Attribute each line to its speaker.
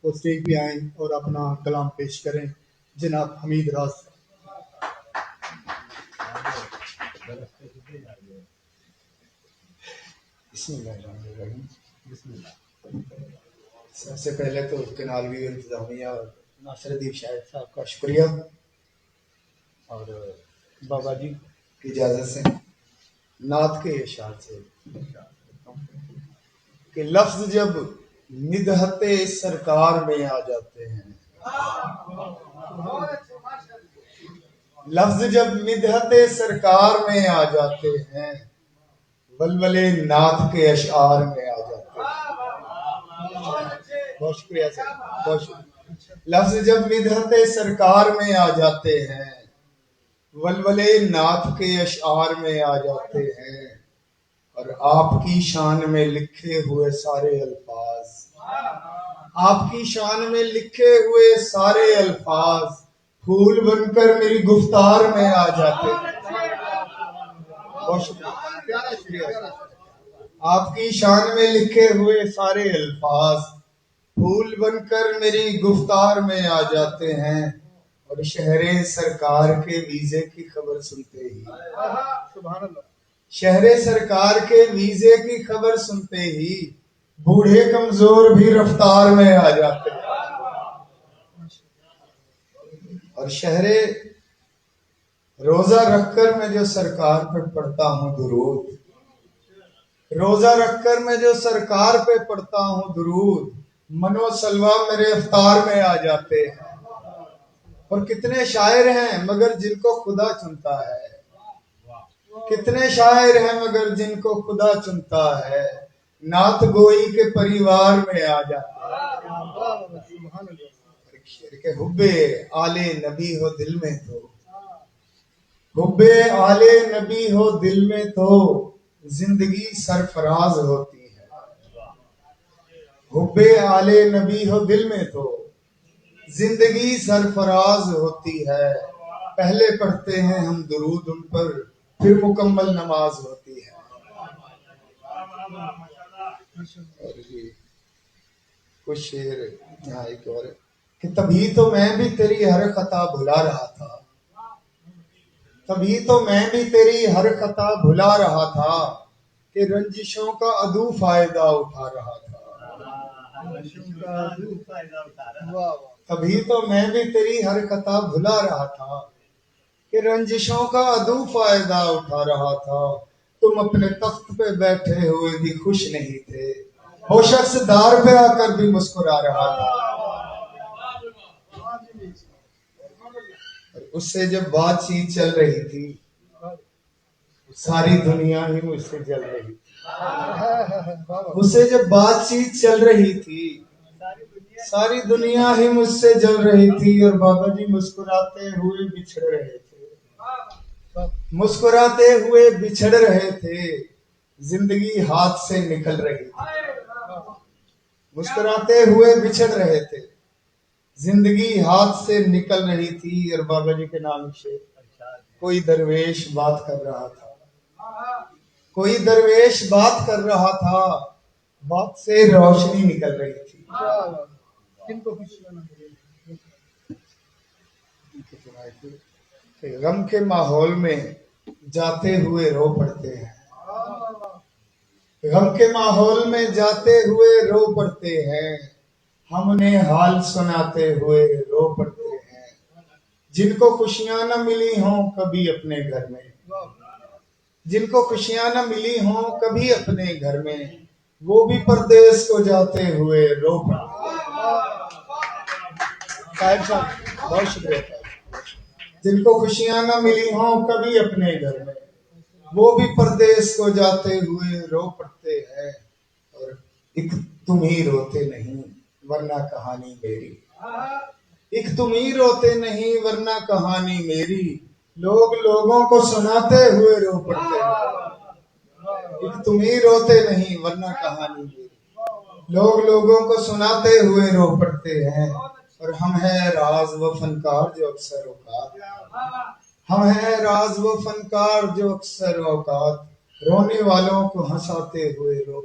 Speaker 1: وہ اسٹیج پہ آئیں اور اپنا کلام پیش کریں. جناب حمید راز. بسم اللہ الرحمن الرحیم. بسم اللہ. سب سے پہلے تو کنالوی انتظامیہ اور ناصر ادیب شاہد صاحب کا شکریہ، اور بابا جی کی اجازت سے نعت کے اشعار سے کہ لفظ جب مدحت سرکار میں آ جاتے ہیں، لفظ جب مدحت سرکار میں آ جاتے ہیں، ولولے نعت کے اشعار میں آ جاتے ہیں. بہت شکریہ سر، بہت شکریہ. لفظ جب مدحت سرکار میں آ جاتے ہیں، ولولے نعت کے اشعار میں آ جاتے ہیں، اور آپ کی شان میں لکھے ہوئے سارے الفاظ، آپ کی شان میں لکھے ہوئے سارے الفاظ پھول بن کر میری گفتار میں آ جاتے ہیں. بہت شکریہ. آپ کی شان میں لکھے ہوئے سارے الفاظ پھول بن کر میری گفتار میں آ جاتے ہیں، اور شہر سرکار کے ویزے کی خبر سنتے ہی، شہر سرکار کے ویزے کی خبر سنتے ہی بوڑھے کمزور بھی رفتار میں آ جاتے ہیں. اور شہر روزہ رکھ کر میں جو سرکار پہ پڑھتا ہوں درود، روزہ رکھ کر میں جو سرکار پہ پڑھتا ہوں درود، منو سلوہ میرے افطار میں آ جاتے ہیں. اور کتنے شاعر ہیں مگر جن کو خدا چنتا ہے، کتنے شاعر ہیں مگر جن کو خدا چنتا ہے، نعت گوئی کے پریوار میں آ جاتے ہیں. کہ حب آل نبی ہو دل میں تو، حب آل نبی ہو دل میں تو زندگی سرفراز ہوتی ہے. حب آل نبی ہو دل میں تو زندگی سرفراز ہوتی ہے. پہلے پڑھتے ہیں ہم درود ان پر، پھر مکمل نماز ہوتی ہے. کچھ شعر یہاں ایک اور ہے کہ تبھی تو میں بھی تیری ہر خطا بھلا رہا تھا، تبھی تو میں بھی تیری ہر خطا بھلا رہا تھا، کہ رنجشوں کا عدو فائدہ اٹھا رہا تھا. تبھی تو میں بھی تیری ہر خطا بھلا رہا تھا، کہ رنجشوں کا عدو فائدہ اٹھا رہا تھا. تم اپنے تخت پہ بیٹھے ہوئے بھی خوش نہیں تھے، وہ شخص دار پہ آ کر بھی مسکرا رہا تھا. اس سے جب بات چیت چل رہی تھی، ساری دنیا ہی مجھ سے جل رہی تھی. اس سے جب بات چیت چل رہی تھی، ساری دنیا ہی مجھ سے جل رہی تھی. اور بابا جی مسکراتے ہوئے بچھڑ رہے تھے، مسکراتے ہوئے بچھڑ رہے تھے، زندگی ہاتھ سے نکل رہی تھی. مسکراتے ہوئے بچھڑ رہے تھے، زندگی ہاتھ سے نکل رہی تھی. اور بابا جی کے نام سے کوئی درویش بات کر رہا تھا، کوئی درویش بات کر رہا تھا، بات سے روشنی نکل رہی تھی. غم کے ماحول میں جاتے ہوئے رو پڑتے ہیں، غم کے ماحول میں جاتے ہوئے رو پڑتے ہیں، ہم نے حال سناتے ہوئے رو پڑتے ہیں. جن کو خوشیاں نہ ملی ہوں کبھی اپنے گھر میں، جن کو خوشیاں نہ ملی ہوں کبھی اپنے گھر میں، وہ بھی پردیس کو جاتے ہوئے رو پڑتے ہیں. صاحب بہت شکریہ. جن کو خوشیاں نہ ملی ہوں کبھی اپنے گھر میں، وہ بھی پردیس کو جاتے ہوئے رو پڑتے ہیں. اور ایک تم ہی روتے نہیں ورنہ کہانی میری، ایک تم ہی روتے نہیں ورنہ کہانی میری، لوگ لوگوں کو سناتے ہوئے رو پڑتے ہیں. ایک تم ہی روتے نہیں ورنہ کہانی میری، لوگ لوگوں کو سناتے ہوئے رو پڑتے ہیں. اور ہم ہیں راز و فنکار جو اکثر اوقات، ہم ہیں راز و فنکار جو اکثر اوقات رونے والوں کو ہنساتے ہوئے رو.